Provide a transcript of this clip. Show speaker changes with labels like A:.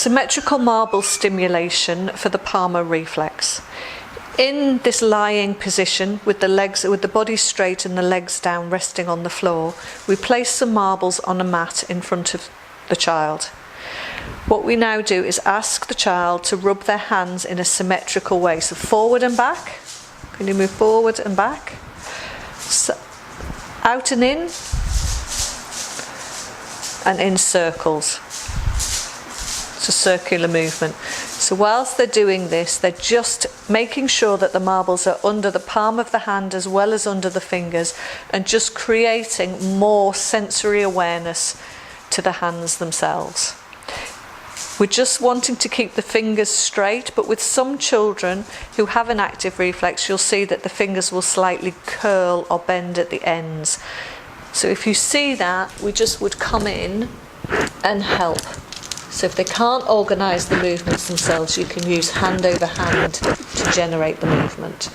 A: Symmetrical marble stimulation for the Palmar reflex. In this lying position with the body straight and the legs down resting on the floor, we place some marbles on a mat in front of the child. What we now do is ask the child to rub their hands in a symmetrical way. So forward and back. Can you move forward and back? So out and in circles. It's a circular movement. So whilst they're doing this, they're just making sure that the marbles are under the palm of the hand as well as under the fingers, and just creating more sensory awareness to the hands themselves. We're just wanting to keep the fingers straight, but with some children who have an active reflex, you'll see that the fingers will slightly curl or bend at the ends. So if you see that, we just would come in and help. So if they can't organise the movements themselves, you can use hand over hand to generate the movement.